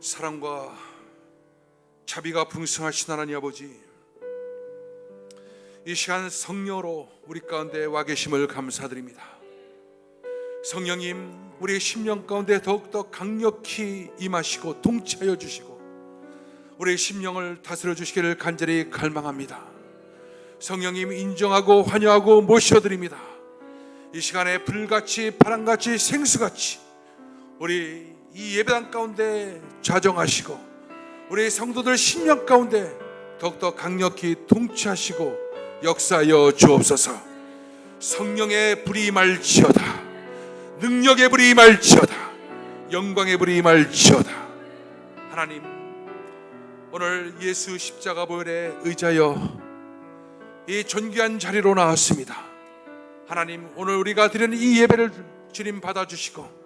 사랑과 자비가 풍성하신 하나님 아버지, 이 시간 성령으로 우리 가운데 와 계심을 감사드립니다. 성령님, 우리의 심령 가운데 더욱더 강력히 임하시고 통치하여 주시고 우리의 심령을 다스려 주시기를 간절히 갈망합니다. 성령님, 인정하고 환영하고 모셔드립니다. 이 시간에 불같이 바람같이 생수같이 우리 이 예배당 가운데 좌정하시고 우리 성도들 심령 가운데 더욱더 강력히 통치하시고 역사하여 주옵소서. 성령의 불이 임할지어다. 능력의 불이 임할지어다. 영광의 불이 임할지어다. 하나님, 오늘 예수 십자가 보혈에 의지하여 이 존귀한 자리로 나왔습니다. 하나님, 오늘 우리가 드리는 이 예배를 주님 받아주시고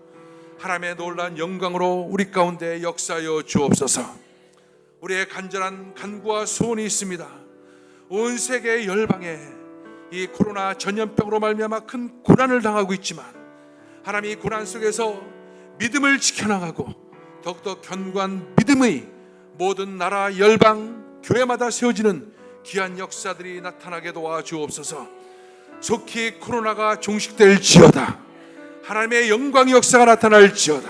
하나님의 놀라운 영광으로 우리 가운데 역사하여 주옵소서. 우리의 간절한 간구와 소원이 있습니다. 온 세계 열방에 이 코로나 전염병으로 말미암아 큰 고난을 당하고 있지만 하나님, 이 고난 속에서 믿음을 지켜나가고 더욱더 견고한 믿음의 모든 나라 열방 교회마다 세워지는 귀한 역사들이 나타나게 도와주옵소서. 속히 코로나가 종식될지어다. 하나님의 영광의 역사가 나타날지어다.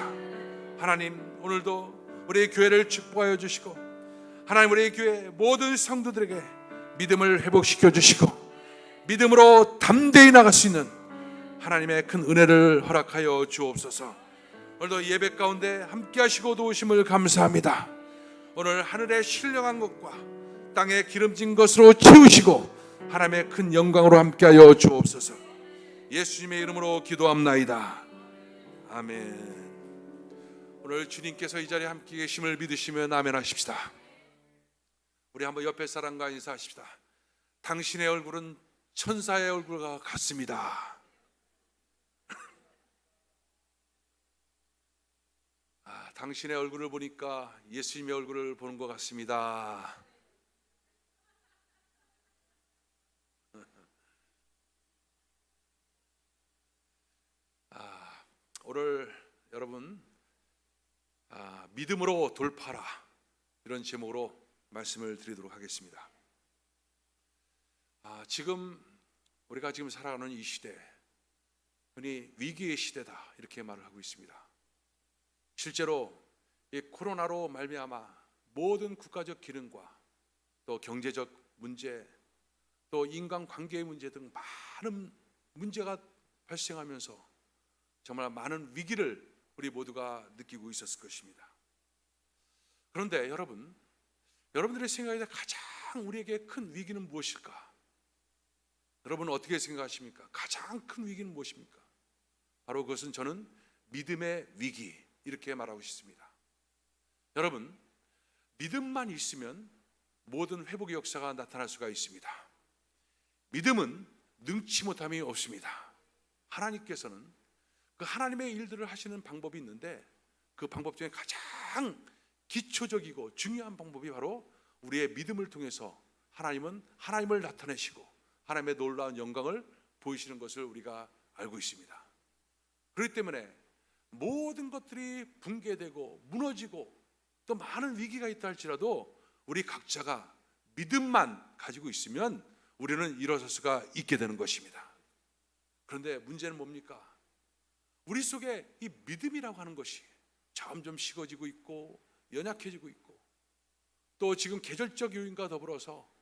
하나님, 오늘도 우리의 교회를 축복하여 주시고 하나님, 우리의 교회 모든 성도들에게 믿음을 회복시켜 주시고 믿음으로 담대히 나갈 수 있는 하나님의 큰 은혜를 허락하여 주옵소서. 오늘도 예배 가운데 함께 하시고 도우심을 감사합니다. 오늘 하늘에 신령한 것과 땅에 기름진 것으로 채우시고 하나님의 큰 영광으로 함께하여 주옵소서. 예수님의 이름으로 기도합나이다. 아멘. 오늘 주님께서 이 자리에 함께 계심을 믿으시면 아멘 하십시다. 우리 한번 옆에 사람과 인사하십시다. 당신의 얼굴은 천사의 얼굴과 같습니다. 당신의 얼굴을 보니까 예수님의 얼굴을 보는 것 같습니다. 오늘 여러분, 믿음으로 돌파라, 이런 제목으로 말씀을 드리도록 하겠습니다. 우리가 지금 살아가는 이 시대, 흔히 위기의 시대다 이렇게 말을 하고 있습니다. 실제로 이 코로나로 말미암아 모든 국가적 기능과 또 경제적 문제, 또 인간관계의 문제 등 많은 문제가 발생하면서 정말 많은 위기를 우리 모두가 느끼고 있었을 것입니다. 그런데 여러분들의 생각에 가장 우리에게 큰 위기는 무엇일까? 여러분은 어떻게 생각하십니까? 가장 큰 위기는 무엇입니까? 바로 그것은 저는 믿음의 위기, 이렇게 말하고 싶습니다. 여러분, 믿음만 있으면 모든 회복의 역사가 나타날 수가 있습니다. 믿음은 능치 못함이 없습니다. 하나님께서는 그 하나님의 일들을 하시는 방법이 있는데 그 방법 중에 가장 기초적이고 중요한 방법이 바로 우리의 믿음을 통해서 하나님은 하나님을 나타내시고 하나님의 놀라운 영광을 보이시는 것을 우리가 알고 있습니다. 그렇기 때문에 모든 것들이 붕괴되고 무너지고 또 많은 위기가 있다 할지라도 우리 각자가 믿음만 가지고 있으면 우리는 일어설 수가 있게 되는 것입니다. 그런데 문제는 뭡니까? 우리 속에 이 믿음이라고 하는 것이 점점 식어지고 있고 연약해지고 있고 또 지금 계절적 요인과 더불어서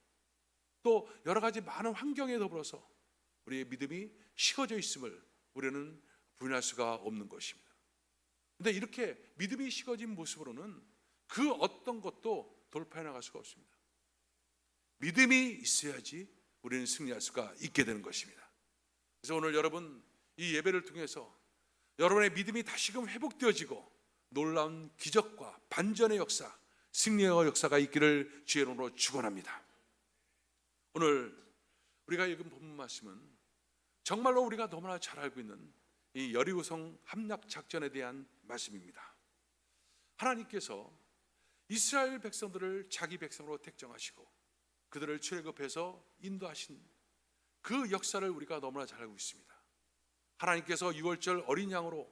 또 여러 가지 많은 환경에 더불어서 우리의 믿음이 식어져 있음을 우리는 부인할 수가 없는 것입니다. 그런데 이렇게 믿음이 식어진 모습으로는 그 어떤 것도 돌파해 나갈 수가 없습니다. 믿음이 있어야지 우리는 승리할 수가 있게 되는 것입니다. 그래서 오늘 여러분, 이 예배를 통해서 여러분의 믿음이 다시금 회복되어지고 놀라운 기적과 반전의 역사, 승리의 역사가 있기를 주의 이름으로 축원합니다. 오늘 우리가 읽은 본문 말씀은 정말로 우리가 너무나 잘 알고 있는 이 여리고성 함락 작전에 대한 말씀입니다. 하나님께서 이스라엘 백성들을 자기 백성으로 택정하시고 그들을 출애굽해서 인도하신 그 역사를 우리가 너무나 잘 알고 있습니다. 하나님께서 유월절 어린 양으로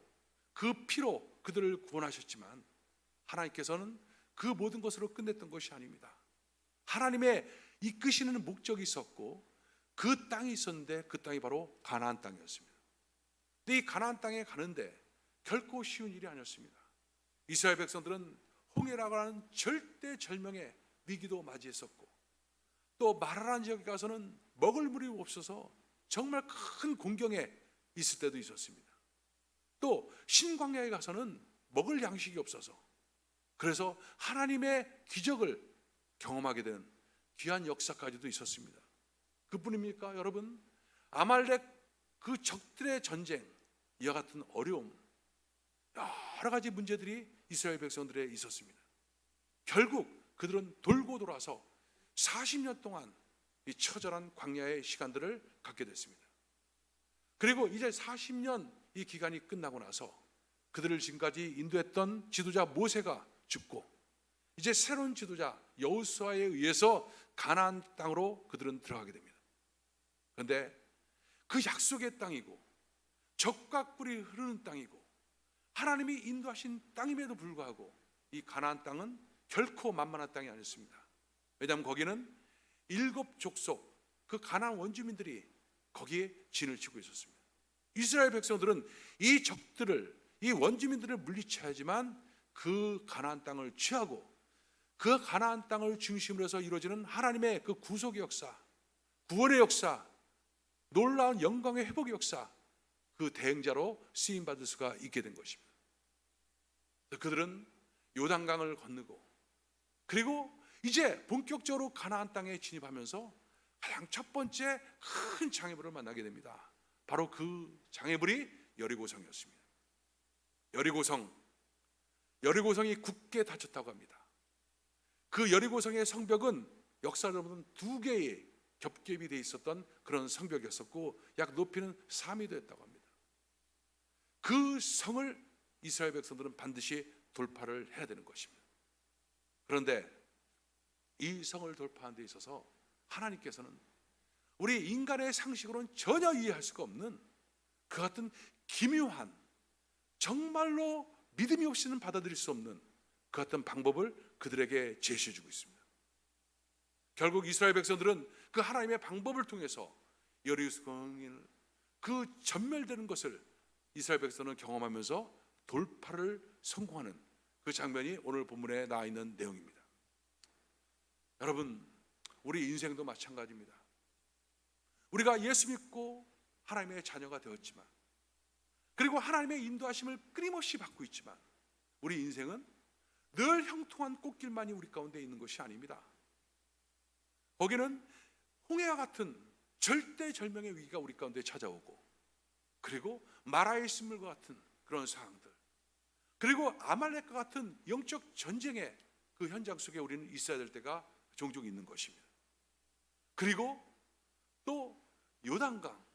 그 피로 그들을 구원하셨지만 하나님께서는 그 모든 것으로 끝냈던 것이 아닙니다. 하나님의 이끄시는 목적이 있었고 그 땅이 있었는데 그 땅이 바로 가나안 땅이었습니다. 근데 이 가나안 땅에 가는데 결코 쉬운 일이 아니었습니다. 이스라엘 백성들은 홍해라고 하는 절대절명의 위기도 맞이했었고, 또 마라라는 지역에 가서는 먹을 물이 없어서 정말 큰 공경에 있을 때도 있었습니다. 또 신광야에 가서는 먹을 양식이 없어서, 그래서 하나님의 기적을 경험하게 되는 귀한 역사까지도 있었습니다. 그뿐입니까? 여러분, 아말렉 그 적들의 전쟁, 이와 같은 어려움, 여러 가지 문제들이 이스라엘 백성들에 있었습니다. 결국 그들은 돌고 돌아서 40년 동안 이 처절한 광야의 시간들을 갖게 됐습니다. 그리고 이제 40년 이 기간이 끝나고 나서 그들을 지금까지 인도했던 지도자 모세가 죽고, 이제 새로운 지도자 여호수아에 의해서 가나안 땅으로 그들은 들어가게 됩니다. 그런데 그 약속의 땅이고 적과 꿀이 흐르는 땅이고 하나님이 인도하신 땅임에도 불구하고 이 가나안 땅은 결코 만만한 땅이 아니었습니다. 왜냐하면 거기는 7 족속 그 가나안 원주민들이 거기에 진을 치고 있었습니다. 이스라엘 백성들은 이 적들을, 이 원주민들을 물리쳐야지만 그 가나안 땅을 취하고 그 가나안 땅을 중심으로 해서 이루어지는 하나님의 그 구속의 역사, 구원의 역사, 놀라운 영광의 회복의 역사, 그 대행자로 쓰임받을 수가 있게 된 것입니다. 그들은 요단강을 건너고, 그리고 이제 본격적으로 가나안 땅에 진입하면서 가장 첫 번째 큰 장애물을 만나게 됩니다. 바로 그 장애물이 여리고성이었습니다. 여리고성이 굳게 닫혔다고 합니다. 그 여리고성의 성벽은 역사를 보면 2개의 겹겹이 되어 있었던 그런 성벽이었었고, 약 높이는 3미 되었다고 합니다. 그 성을 이스라엘 백성들은 반드시 돌파를 해야 되는 것입니다. 그런데 이 성을 돌파하는 데 있어서 하나님께서는 우리 인간의 상식으로는 전혀 이해할 수가 없는 그 같은 기묘한, 정말로 믿음이 없이는 받아들일 수 없는 그 같은 방법을 그들에게 제시해 주고 있습니다. 결국 이스라엘 백성들은 그 하나님의 방법을 통해서 여리고성을 그 전멸되는 것을 이스라엘 백성은 경험하면서 돌파를 성공하는 그 장면이 오늘 본문에 나와 있는 내용입니다. 여러분, 우리 인생도 마찬가지입니다. 우리가 예수 믿고 하나님의 자녀가 되었지만, 그리고 하나님의 인도하심을 끊임없이 받고 있지만, 우리 인생은 늘 형통한 꽃길만이 우리 가운데 있는 것이 아닙니다. 거기는 홍해와 같은 절대절명의 위기가 우리 가운데 찾아오고, 그리고 마라의 쓴물과 같은 그런 상황들, 그리고 아말렉과 같은 영적 전쟁의 그 현장 속에 우리는 있어야 될 때가 종종 있는 것입니다. 그리고 또 요단강,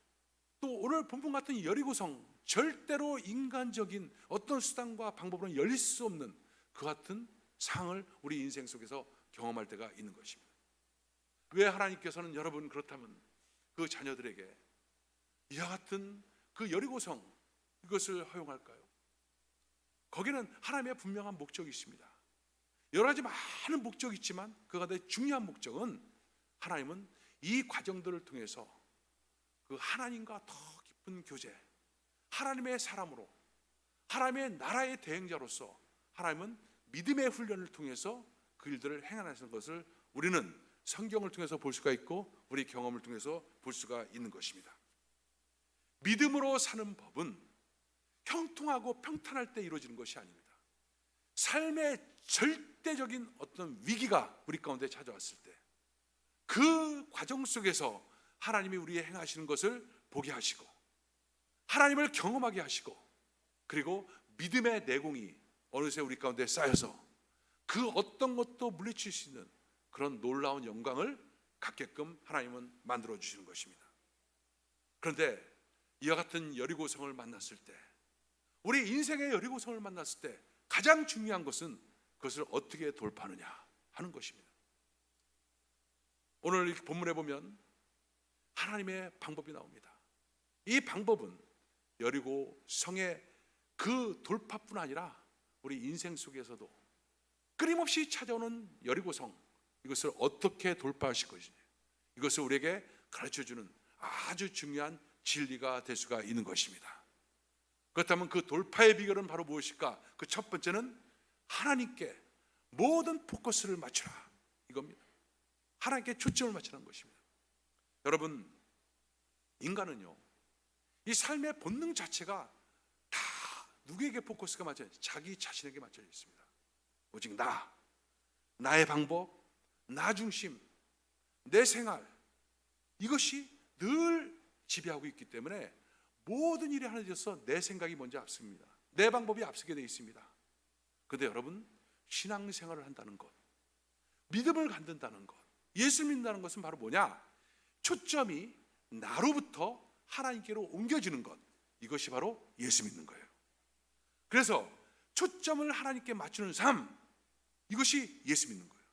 또 오늘 본문 같은 여리고성, 절대로 인간적인 어떤 수단과 방법으로는 열릴 수 없는 그 같은 상을 우리 인생 속에서 경험할 때가 있는 것입니다. 왜 하나님께서는 여러분 그렇다면 그 자녀들에게 이와 같은 그 여리고성, 이것을 허용할까요? 거기는 하나님의 분명한 목적이 있습니다. 여러 가지 많은 목적이 있지만 그 가운데 중요한 목적은, 하나님은 이 과정들을 통해서 그 하나님과 더 깊은 교제, 하나님의 사람으로, 하나님의 나라의 대행자로서 하나님은 믿음의 훈련을 통해서 그 일들을 행하는 것을 우리는 성경을 통해서 볼 수가 있고 우리 경험을 통해서 볼 수가 있는 것입니다. 믿음으로 사는 법은 형통하고 평탄할 때 이루어지는 것이 아닙니다. 삶의 절대적인 어떤 위기가 우리 가운데 찾아왔을 때 그 과정 속에서 하나님이 우리의 행하시는 것을 보게 하시고 하나님을 경험하게 하시고, 그리고 믿음의 내공이 어느새 우리 가운데 쌓여서 그 어떤 것도 물리칠 수 있는 그런 놀라운 영광을 갖게끔 하나님은 만들어 주시는 것입니다. 그런데 이와 같은 여리고성을 만났을 때, 우리 인생의 여리고성을 만났을 때 가장 중요한 것은 그것을 어떻게 돌파하느냐 하는 것입니다. 오늘 이 본문에 보면 하나님의 방법이 나옵니다. 이 방법은 여리고성의 그 돌파뿐 아니라 우리 인생 속에서도 끊임없이 찾아오는 여리고성, 이것을 어떻게 돌파하실 것이냐, 이것을 우리에게 가르쳐주는 아주 중요한 진리가 될 수가 있는 것입니다. 그렇다면 그 돌파의 비결은 바로 무엇일까? 그 첫 번째는 하나님께 모든 포커스를 맞추라, 이겁니다. 하나님께 초점을 맞추라는 것입니다. 여러분, 인간은요, 이 삶의 본능 자체가 다 누구에게 포커스가 맞춰져 있어요? 자기 자신에게 맞춰져 있습니다. 오직 나의 방법, 나 중심, 내 생활, 이것이 늘 지배하고 있기 때문에 모든 일이 하나 되어서 내 생각이 먼저 앞섭니다. 내 방법이 앞서게 되어 있습니다. 그런데 여러분, 신앙생활을 한다는 것, 믿음을 갖는다는 것, 예수 믿는다는 것은 바로 뭐냐? 초점이 나로부터 하나님께로 옮겨지는 것, 이것이 바로 예수 믿는 거예요. 그래서 초점을 하나님께 맞추는 삶, 이것이 예수 믿는 거예요.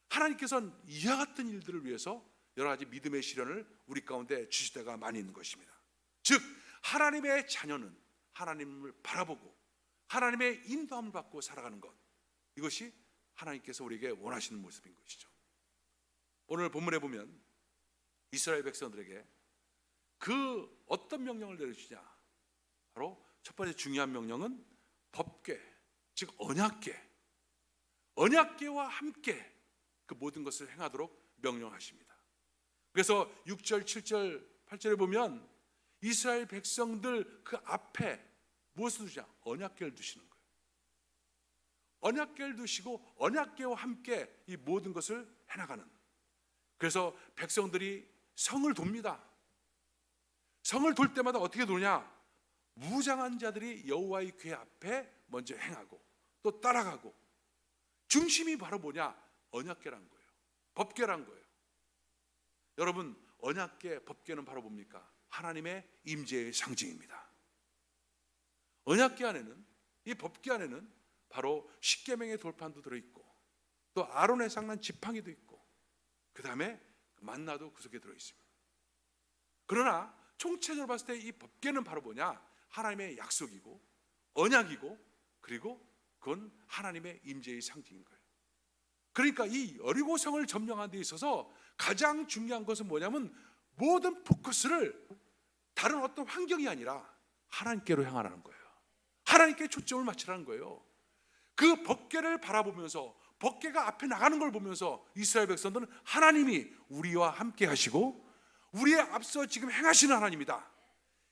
하나님께서는 이와 같은 일들을 위해서 여러 가지 믿음의 시련을 우리 가운데 주실 때가 많이 있는 것입니다. 즉, 하나님의 자녀는 하나님을 바라보고 하나님의 인도함을 받고 살아가는 것, 이것이 하나님께서 우리에게 원하시는 모습인 것이죠. 오늘 본문에 보면 이스라엘 백성들에게 그 어떤 명령을 내려주냐, 바로 첫 번째 중요한 명령은 법궤, 즉 언약궤와 함께 그 모든 것을 행하도록 명령하십니다. 그래서 6절, 7절, 8절에 보면 이스라엘 백성들 그 앞에 무엇을 두냐? 언약궤를 두시는 거예요. 언약궤를 두시고 언약궤와 함께 이 모든 것을 해나가는. 그래서 백성들이 성을 돕니다. 성을 돌 때마다 어떻게 도냐? 무장한 자들이 여호와의 궤 앞에 먼저 행하고 또 따라가고, 중심이 바로 뭐냐? 언약궤란 거예요. 법궤란 거예요. 여러분, 언약궤, 법궤는 바로 뭡니까? 하나님의 임재의 상징입니다. 언약궤 안에는, 이 법궤 안에는 바로 십계명의 돌판도 들어있고 또 아론의 상난 지팡이도 있고, 그 다음에 만나도 그 속에 들어있습니다. 그러나 총체적으로 봤을 때 이 법궤는 바로 뭐냐? 하나님의 약속이고 언약이고, 그리고 그건 하나님의 임재의 상징인 거예요. 그러니까 이 여리고성을 점령하는 데 있어서 가장 중요한 것은 뭐냐면 모든 포커스를 다른 어떤 환경이 아니라 하나님께로 향하라는 거예요. 하나님께 초점을 맞추라는 거예요. 그 법궤를 바라보면서, 법궤가 앞에 나가는 걸 보면서 이스라엘 백성들은 하나님이 우리와 함께 하시고 우리의 앞서 지금 행하시는 하나님이다,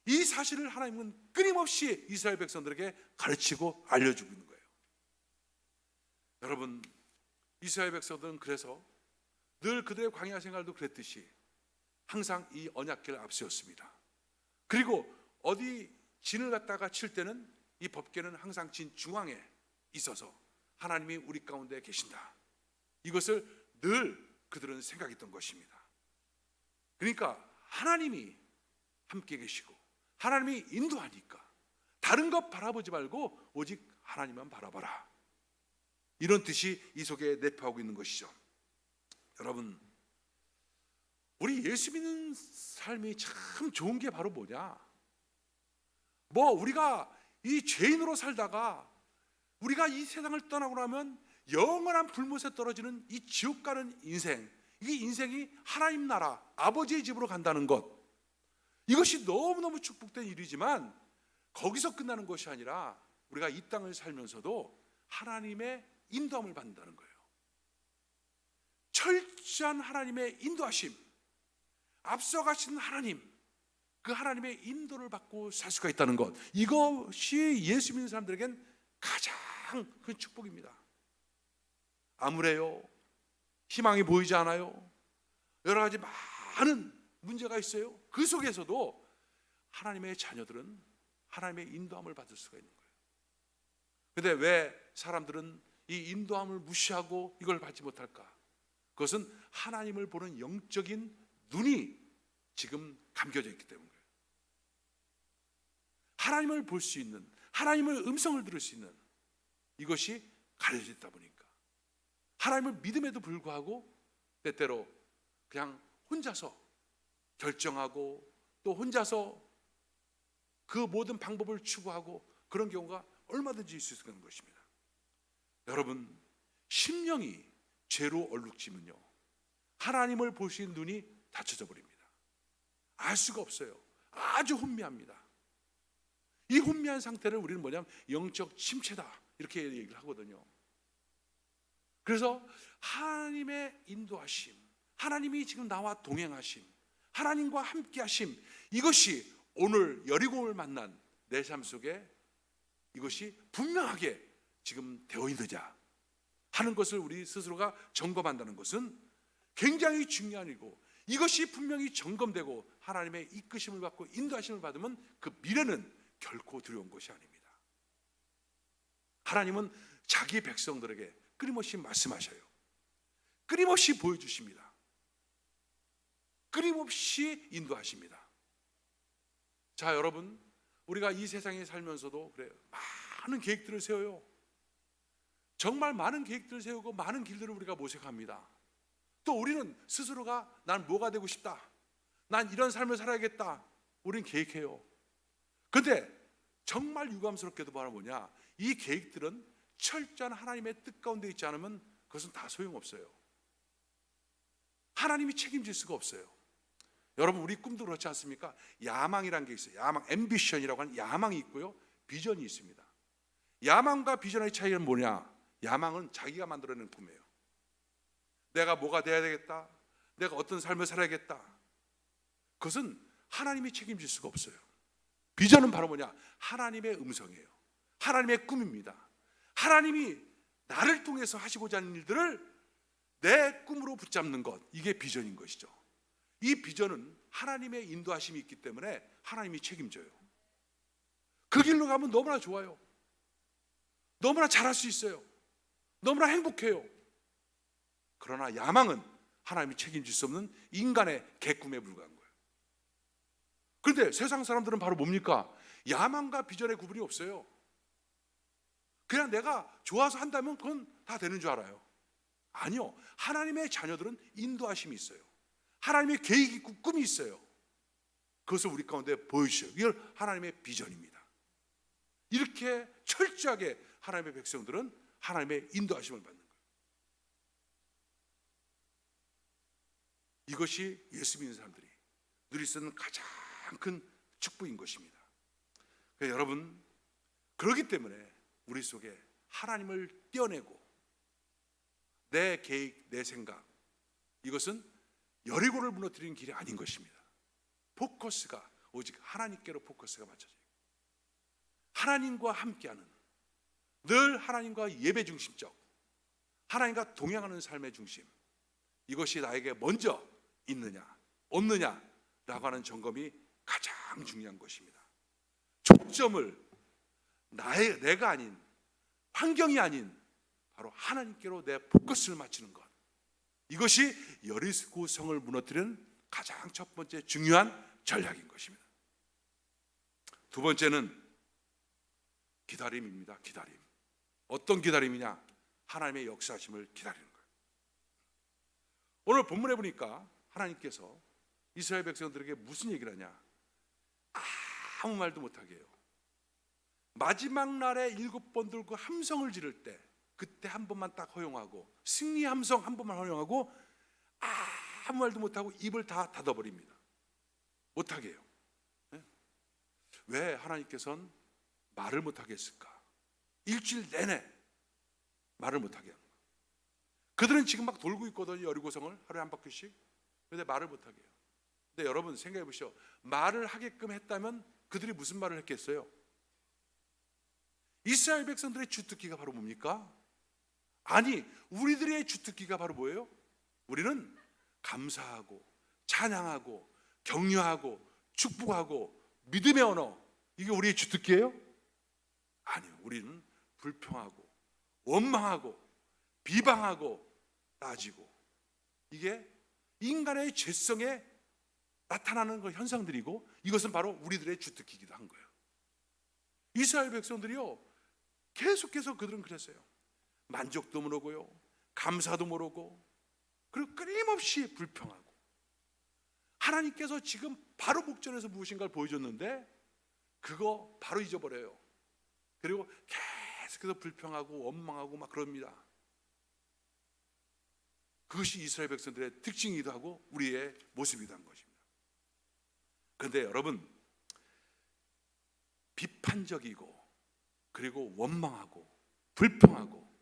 이 사실을 하나님은 끊임없이 이스라엘 백성들에게 가르치고 알려주고 있는 거예요. 여러분, 이스라엘 백성들은 그래서 늘 그들의 광야 생활도 그랬듯이 항상 이 언약궤를 앞세웠습니다. 그리고 어디 진을 갖다가 칠 때는 이 법궤는 항상 진 중앙에 있어서 하나님이 우리 가운데 계신다, 이것을 늘 그들은 생각했던 것입니다. 그러니까 하나님이 함께 계시고 하나님이 인도하니까 다른 것 바라보지 말고 오직 하나님만 바라봐라, 이런 뜻이 이 속에 내포하고 있는 것이죠. 여러분, 우리 예수 믿는 삶이 참 좋은 게 바로 뭐냐? 우리가 이 죄인으로 살다가 우리가 이 세상을 떠나고 나면 영원한 불못에 떨어지는 이 지옥 가는 인생, 이 인생이 하나님 나라 아버지의 집으로 간다는 것, 이것이 너무너무 축복된 일이지만 거기서 끝나는 것이 아니라 우리가 이 땅을 살면서도 하나님의 인도함을 받는다는 거예요. 철저한 하나님의 인도하심, 앞서가신 하나님, 그 하나님의 인도를 받고 살 수가 있다는 것, 이것이 예수 믿는 사람들에겐 가장 큰 축복입니다. 아무래요, 희망이 보이지 않아요, 여러 가지 많은 문제가 있어요. 그 속에서도 하나님의 자녀들은 하나님의 인도함을 받을 수가 있는 거예요. 그런데 왜 사람들은 이 인도함을 무시하고 이걸 받지 못할까? 그것은 하나님을 보는 영적인 눈이 지금 감겨져 있기 때문이에요. 하나님을 볼 수 있는, 하나님의 음성을 들을 수 있는 이것이 가려져 있다 보니까 하나님을 믿음에도 불구하고 때때로 그냥 혼자서 결정하고 또 혼자서 그 모든 방법을 추구하고 그런 경우가 얼마든지 있을 수 있는 것입니다. 여러분, 심령이 죄로 얼룩지면요, 하나님을 보시는 눈이 닫혀져 버립니다. 알 수가 없어요. 아주 혼미합니다. 이 혼미한 상태를 우리는 뭐냐면 영적 침체다 이렇게 얘기를 하거든요. 그래서 하나님의 인도하심, 하나님이 지금 나와 동행하심, 하나님과 함께하심, 이것이 오늘 여리고를 만난 내 삶 속에 이것이 분명하게 지금 되어 있느냐 하는 것을 우리 스스로가 점검한다는 것은 굉장히 중요한 일이고, 이것이 분명히 점검되고 하나님의 이끄심을 받고 인도하심을 받으면 그 미래는 결코 두려운 것이 아닙니다. 하나님은 자기 백성들에게 끊임없이 말씀하셔요. 끊임없이 보여주십니다. 끊임없이 인도하십니다. 자, 여러분, 우리가 이 세상에 살면서도 그래요. 많은 계획들을 세워요. 정말 많은 계획들을 세우고 많은 길들을 우리가 모색합니다. 또 우리는 스스로가 난 뭐가 되고 싶다, 난 이런 삶을 살아야겠다, 우리는 계획해요. 근데 정말 유감스럽게도 뭐냐, 이 계획들은 철저한 하나님의 뜻 가운데 있지 않으면 그것은 다 소용없어요. 하나님이 책임질 수가 없어요. 여러분, 우리 꿈도 그렇지 않습니까? 야망이라는 게 있어요. 야망, 앰비션이라고 하는 야망이 있고요, 비전이 있습니다. 야망과 비전의 차이는 뭐냐? 야망은 자기가 만들어낸 꿈이에요. 내가 뭐가 돼야 되겠다, 내가 어떤 삶을 살아야겠다, 그것은 하나님이 책임질 수가 없어요. 비전은 바로 뭐냐? 하나님의 음성이에요. 하나님의 꿈입니다. 하나님이 나를 통해서 하시고자 하는 일들을 내 꿈으로 붙잡는 것, 이게 비전인 것이죠. 이 비전은 하나님의 인도하심이 있기 때문에 하나님이 책임져요. 그 길로 가면 너무나 좋아요. 너무나 잘할 수 있어요. 너무나 행복해요. 그러나 야망은 하나님이 책임질 수 없는 인간의 개꿈에 불과한 거예요. 그런데 세상 사람들은 바로 뭡니까? 야망과 비전의 구분이 없어요. 그냥 내가 좋아서 한다면 그건 다 되는 줄 알아요. 아니요, 하나님의 자녀들은 인도하심이 있어요. 하나님의 계획이 있고 꿈이 있어요. 그것을 우리 가운데 보여주셔요. 이걸 하나님의 비전입니다. 이렇게 철저하게 하나님의 백성들은 하나님의 인도하심을 받는 거예요. 이것이 예수 믿는 사람들이 누릴 수 있는 가장 큰 축복인 것입니다. 그러니까 여러분, 그렇기 때문에 우리 속에 하나님을 떼어내고 내 계획, 내 생각, 이것은 여리고를 무너뜨리는 길이 아닌 것입니다. 포커스가 오직 하나님께로 포커스가 맞춰져요. 하나님과 함께하는, 늘 하나님과 예배 중심적, 하나님과 동행하는 삶의 중심, 이것이 나에게 먼저 있느냐 없느냐라고 하는 점검이 가장 중요한 것입니다. 초점을 내가 아닌, 환경이 아닌 바로 하나님께로 내 포커스를 맞추는 것, 이것이 여리고성을 무너뜨리는 가장 첫 번째 중요한 전략인 것입니다. 두 번째는 기다림입니다. 기다림. 어떤 기다림이냐? 하나님의 역사하심을 기다리는 거예요. 오늘 본문에 보니까 하나님께서 이스라엘 백성들에게 무슨 얘기를 하냐? 아무 말도 못하게 해요. 마지막 날에 7번 들고 함성을 지를 때, 그때 한 번만 딱 허용하고, 승리 함성 한 번만 허용하고 아무 말도 못하고 입을 다 닫아버립니다. 못하게 해요. 왜 하나님께서는 말을 못하게 했을까? 일주일 내내 말을 못하게 합니다. 그들은 지금 막 돌고 있거든요. 여리고성을 하루에 한 바퀴씩. 그런데 말을 못하게 해요. 근데 여러분 생각해 보시오. 말을 하게끔 했다면 그들이 무슨 말을 했겠어요? 이스라엘 백성들의 주특기가 바로 뭡니까? 아니, 우리들의 주특기가 바로 뭐예요? 우리는 감사하고 찬양하고 격려하고 축복하고 믿음의 언어, 이게 우리의 주특기예요? 아니요, 우리는 불평하고 원망하고 비방하고 따지고, 이게 인간의 죄성에 나타나는 그 현상들이고, 이것은 바로 우리들의 주특기이기도 한 거예요. 이스라엘 백성들이요, 계속해서 그들은 그랬어요. 만족도 모르고요, 감사도 모르고, 그리고 끊임없이 불평하고, 하나님께서 지금 바로 목전에서 무엇인가를 보여줬는데 그거 바로 잊어버려요. 그리고 계속해서 불평하고 원망하고 막 그럽니다. 그것이 이스라엘 백성들의 특징이기도 하고 우리의 모습이기도 한 것입니다. 그런데 여러분, 비판적이고 그리고 원망하고 불평하고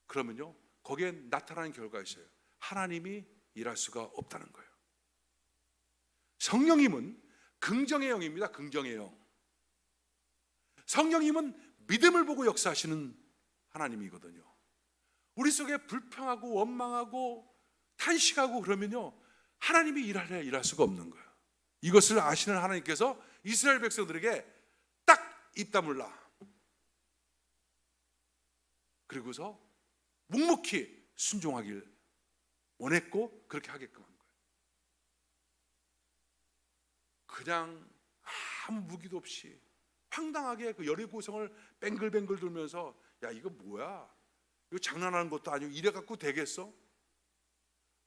그러면요, 거기에 나타나는 결과가 있어요. 하나님이 일할 수가 없다는 거예요. 성령님은 긍정의 영입니다. 긍정의 영. 성령님은 믿음을 보고 역사하시는 하나님이거든요. 우리 속에 불평하고 원망하고 탄식하고 그러면요, 하나님이 일할 수가 없는 거예요. 이것을 아시는 하나님께서 이스라엘 백성들에게 딱 입 다물라, 그리고서 묵묵히 순종하길 원했고 그렇게 하게끔 한 거예요. 그냥 아무 무기도 없이 황당하게 그 여리고성을 뱅글뱅글 돌면서, 야 이거 뭐야, 이거 장난하는 것도 아니고 이래 갖고 되겠어?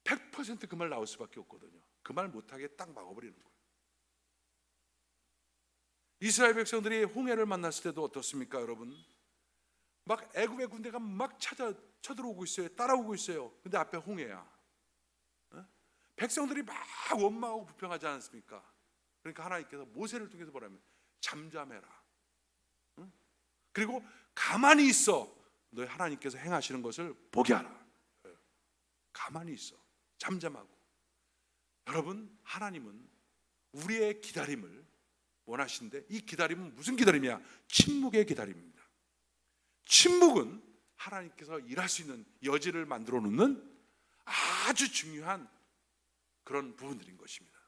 100% 그 말 나올 수밖에 없거든요. 그 말 못하게 딱 막아버리는 거예요. 이스라엘 백성들이 홍해를 만났을 때도 어떻습니까 여러분? 막 애굽의 군대가 막 쳐들어오고 있어요. 따라오고 있어요. 근데 앞에 홍해야. 백성들이 막 원망하고 불평하지 않습니까? 그러니까 하나님께서 모세를 통해서 뭐라면 잠잠해라. 그리고 가만히 있어. 너희 하나님께서 행하시는 것을 보게 하라. 가만히 있어. 잠잠하고. 여러분, 하나님은 우리의 기다림을 원하시는데, 이 기다림은 무슨 기다림이야? 침묵의 기다림입니다. 침묵은 하나님께서 일할 수 있는 여지를 만들어 놓는 아주 중요한 그런 부분들인 것입니다.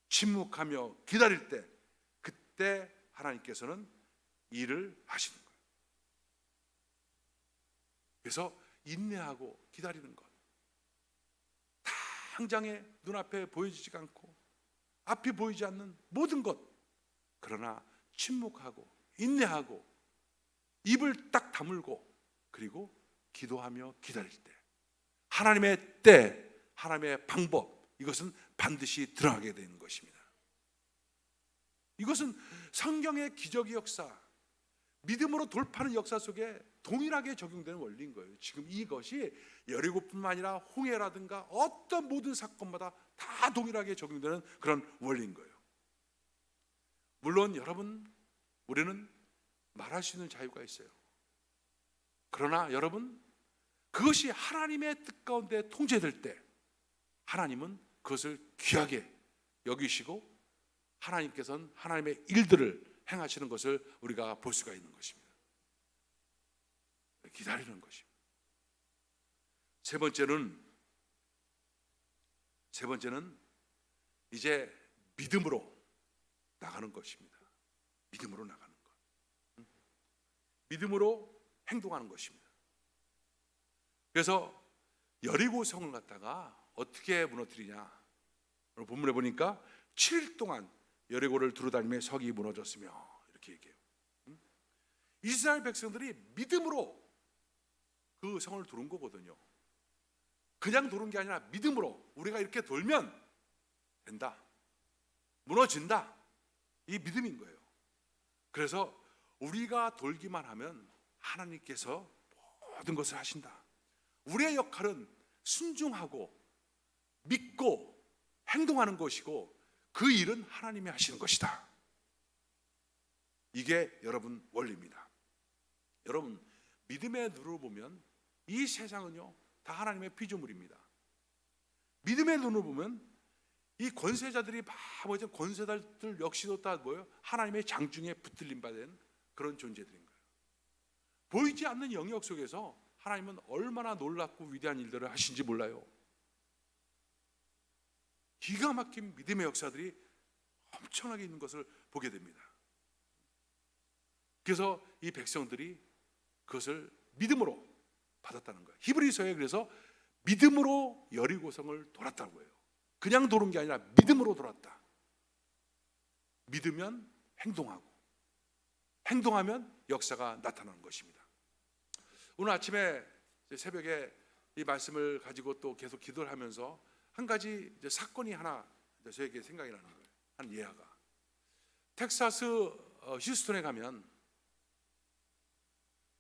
침묵하며 기다릴 때, 그때 하나님께서는 일을 하시는 거예요. 그래서 인내하고 기다리는 것, 당장에 눈앞에 보여지지 않고 앞이 보이지 않는 모든 것, 그러나 침묵하고 인내하고 입을 딱 다물고 그리고 기도하며 기다릴 때, 하나님의 때, 하나님의 방법, 이것은 반드시 드러나게 되는 것입니다. 이것은 성경의 기적의 역사, 믿음으로 돌파하는 역사 속에 동일하게 적용되는 원리인 거예요. 지금 이것이 여리고뿐만 아니라 홍해라든가 어떤 모든 사건마다 다 동일하게 적용되는 그런 원리인 거예요. 물론 여러분, 우리는 말할 수 있는 자유가 있어요. 그러나 여러분, 그것이 하나님의 뜻 가운데 통제될 때 하나님은 그것을 귀하게 여기시고 하나님께서는 하나님의 일들을 행하시는 것을 우리가 볼 수가 있는 것입니다. 기다리는 것입니다. 세 번째는 이제 믿음으로 나가는 것입니다. 믿음으로 나가는 것. 믿음으로 행동하는 것입니다. 그래서 여리고성을 갖다가 어떻게 무너뜨리냐? 오늘 본문에 보니까 7일 동안 여리고를 두루다니며 석이 무너졌으며 이렇게 얘기해요. 이스라엘 백성들이 믿음으로 그 성을 두른 거거든요. 그냥 두른 게 아니라 믿음으로, 우리가 이렇게 돌면 된다, 무너진다, 이 믿음인 거예요. 그래서 우리가 돌기만 하면 하나님께서 모든 것을 하신다. 우리의 역할은 순종하고 믿고 행동하는 것이고 그 일은 하나님이 하시는 것이다. 이게 여러분 원리입니다. 여러분, 믿음의 눈으로 보면 이 세상은요 다 하나님의 피조물입니다. 믿음의 눈으로 보면 이 권세자들이 바보죠. 권세자들 역시도 다 뭐예요? 하나님의 장중에 붙들림 받은 그런 존재들인 거예요. 보이지 않는 영역 속에서 하나님은 얼마나 놀랍고 위대한 일들을 하신지 몰라요. 기가 막힌 믿음의 역사들이 엄청나게 있는 것을 보게 됩니다. 그래서 이 백성들이 그것을 믿음으로 받았다는 거예요. 히브리서에 그래서 믿음으로 여리고성을 돌았다고 해요. 그냥 도는 게 아니라 믿음으로 돌았다. 믿으면 행동하고, 행동하면 역사가 나타나는 것입니다. 오늘 아침에 새벽에 이 말씀을 가지고 또 계속 기도를 하면서 한 가지 사건이 하나 저에게 생각이 나는 거예요. 한 예화가. 텍사스 휴스턴에 가면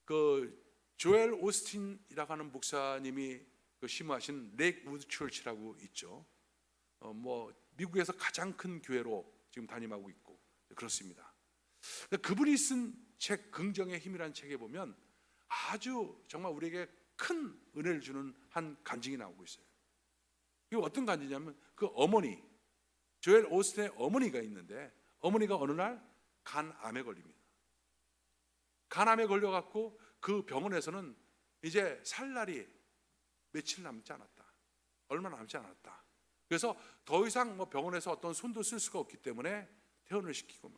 그 조엘 오스틴이라고 하는 목사님이 그 심호하신 레이크우드 처치라고 있죠. 미국에서 가장 큰 교회로 지금 담임하고 있고 그렇습니다. 그분이 쓴 책 긍정의 힘이라는 책에 보면 아주 정말 우리에게 큰 은혜를 주는 한 간증이 나오고 있어요. 이게 어떤 간증이냐면 그 어머니, 조엘 오스틴의 어머니가 있는데 어머니가 어느 날 간암에 걸립니다. 간암에 걸려갖고 그 병원에서는 이제 살 날이 며칠 남지 않았다, 얼마 남지 않았다. 그래서 더 이상 병원에서 어떤 손도 쓸 수가 없기 때문에 퇴원을 시키고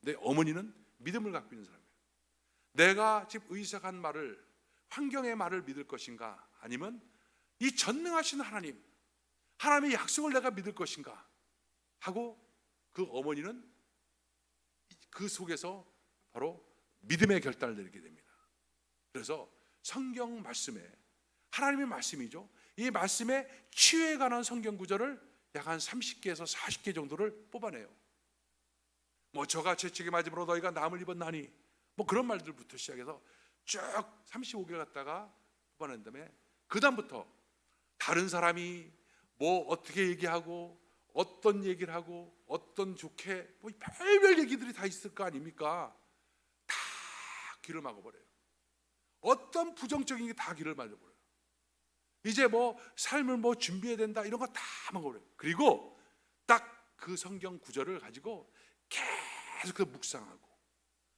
근데 어머니는 믿음을 갖고 있는 사람이에요. 내가 지금 의사가 한 말을, 환경의 말을 믿을 것인가, 아니면 이 전능하신 하나님의 약속을 내가 믿을 것인가 하고 그 어머니는 그 속에서 바로 믿음의 결단을 내리게 됩니다. 그래서 성경 말씀에, 하나님의 말씀이죠, 이 말씀에 치유에 관한 성경 구절을 약 한 30개에서 40개 정도를 뽑아내요. 저가 채찍에 맞음으로 너희가 남을 입었나니, 그런 말들부터 시작해서 쭉 35개를 갖다가 뽑아낸 다음에 그 다음부터 다른 사람이 어떻게 얘기하고 어떤 얘기를 하고 어떤 좋게 별별 얘기들이 다 있을 거 아닙니까? 다 귀를 막아버려요. 어떤 부정적인 게 다 귀를 막아버려요. 이제 삶을 준비해야 된다 이런 거 다 막아버려요. 그리고 딱 그 성경 구절을 가지고 계속 묵상하고,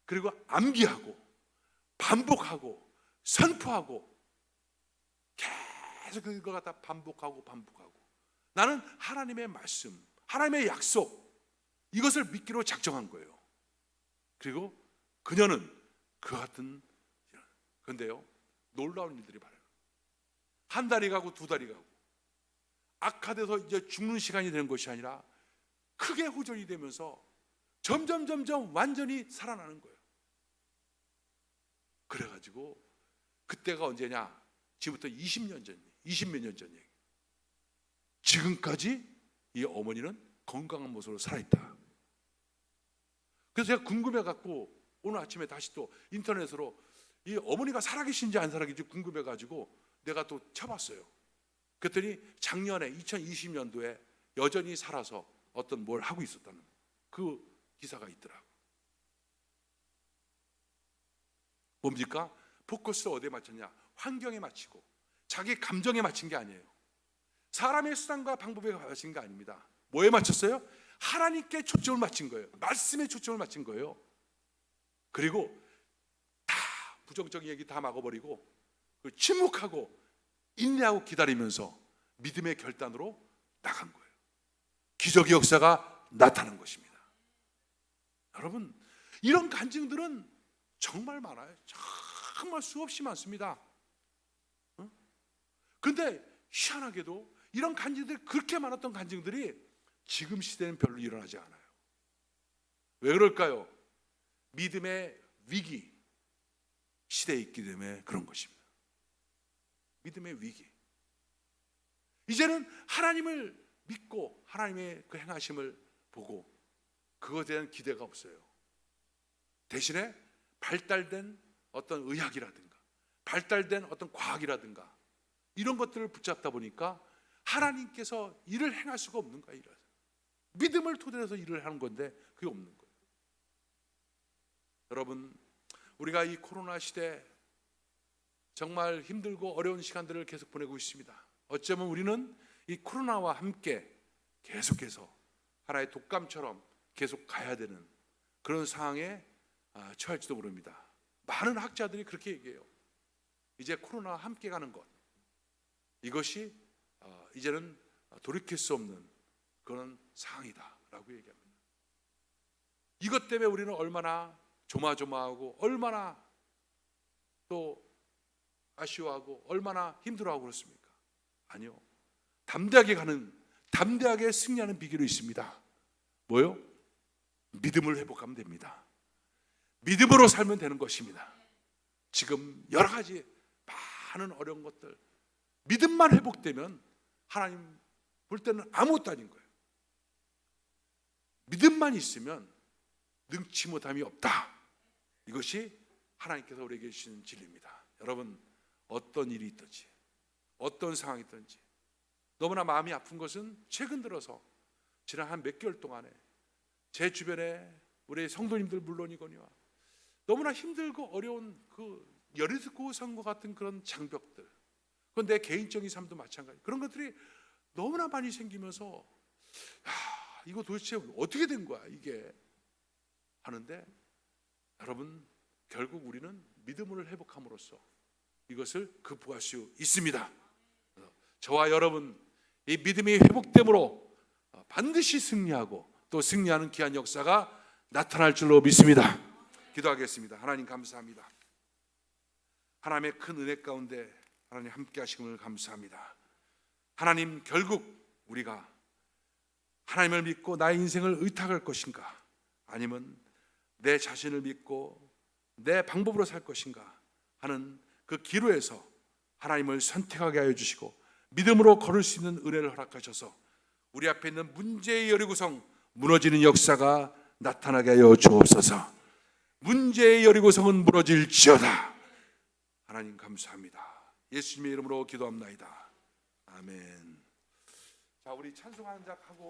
그리고 암기하고 반복하고 선포하고, 계속 그거 갖다 반복하고 나는 하나님의 말씀, 하나님의 약속, 이것을 믿기로 작정한 거예요. 그리고 그녀는 그 같은, 그런데요, 놀라운 일들이 발生. 한 달이 가고 두 달이 가고 악화돼서 이제 죽는 시간이 되는 것이 아니라 크게 호전이 되면서 점점 완전히 살아나는 거예요. 그래가지고 그때가 언제냐? 지금부터 20몇 년 전 얘기. 지금까지 이 어머니는 건강한 모습으로 살아있다. 그래서 제가 궁금해갖고 오늘 아침에 다시 또 인터넷으로 이 어머니가 살아계신지 안 살아계신지 궁금해가지고 내가 또 쳐봤어요. 그랬더니 작년에 2020년도에 여전히 살아서 어떤 뭘 하고 있었다는 그 기사가 있더라고요. 뭡니까? 포커스를 어디에 맞췄냐? 환경에 맞추고 자기 감정에 맞춘 게 아니에요. 사람의 수단과 방법에 맞춘 게 아닙니다. 뭐에 맞췄어요? 하나님께 초점을 맞춘 거예요. 말씀에 초점을 맞춘 거예요. 그리고 다 부정적인 얘기 다 막아버리고 침묵하고 인내하고 기다리면서 믿음의 결단으로 나간 거예요. 기적의 역사가 나타난 것입니다. 여러분, 이런 간증들은 정말 많아요. 정말 수없이 많습니다. 그런데 희한하게도 이런 간증들이, 그렇게 많았던 간증들이 지금 시대는 별로 일어나지 않아요. 왜 그럴까요? 믿음의 위기 시대에 있기 때문에 그런 것입니다. 믿음의 위기. 이제는 하나님을 믿고 하나님의 그 행하심을 보고 그것에 대한 기대가 없어요. 대신에 발달된 어떤 의학이라든가 발달된 어떤 과학이라든가 이런 것들을 붙잡다 보니까 하나님께서 일을 행할 수가 없는 거예요. 믿음을 토대로 해서 일을 하는 건데 그게 없는 거예요. 여러분, 우리가 이 코로나 시대 정말 힘들고 어려운 시간들을 계속 보내고 있습니다. 어쩌면 우리는 이 코로나와 함께 계속해서 하나의 독감처럼 계속 가야 되는 그런 상황에 처할지도 모릅니다. 많은 학자들이 그렇게 얘기해요. 이제 코로나와 함께 가는 것, 이것이 이제는 돌이킬 수 없는 그런 상황이다라고 얘기합니다. 이것 때문에 우리는 얼마나 조마조마하고 얼마나 또 아쉬워하고 얼마나 힘들어하고 그렇습니까? 아니요. 담대하게 승리하는 비결이 있습니다. 뭐요? 믿음을 회복하면 됩니다. 믿음으로 살면 되는 것입니다. 지금 여러 가지 많은 어려운 것들, 믿음만 회복되면 하나님 볼 때는 아무것도 아닌 거예요. 믿음만 있으면 능치 못함이 없다. 이것이 하나님께서 우리에게 주시는 진리입니다. 여러분, 어떤 일이 있든지 어떤 상황이든지 너무나 마음이 아픈 것은 최근 들어서 지난 한 몇 개월 동안에 제 주변에 우리 성도님들 물론이거니와 너무나 힘들고 어려운 그 여리고 성과 같은 그런 장벽들, 그건 내 개인적인 삶도 마찬가지, 그런 것들이 너무나 많이 생기면서 이거 도대체 어떻게 된 거야 이게 하는데, 여러분 결국 우리는 믿음을 회복함으로써 이것을 극복할 수 있습니다. 저와 여러분 이 믿음이 회복됨으로 반드시 승리하고 또 승리하는 귀한 역사가 나타날 줄로 믿습니다. 기도하겠습니다. 하나님 감사합니다. 하나님의 큰 은혜 가운데 하나님 함께 하심을 감사합니다. 하나님 결국 우리가 하나님을 믿고 나의 인생을 의탁할 것인가, 아니면 내 자신을 믿고 내 방법으로 살 것인가 하는 그 기로에서 하나님을 선택하게 하여 주시고 믿음으로 걸을 수 있는 은혜를 허락하셔서 우리 앞에 있는 문제의 여리고성 무너지는 역사가 나타나게 하여 주옵소서. 문제의 여리고성은 무너질지어다. 하나님 감사합니다. 예수님의 이름으로 기도합나이다. 아멘. 자, 우리 찬송 한 작 하고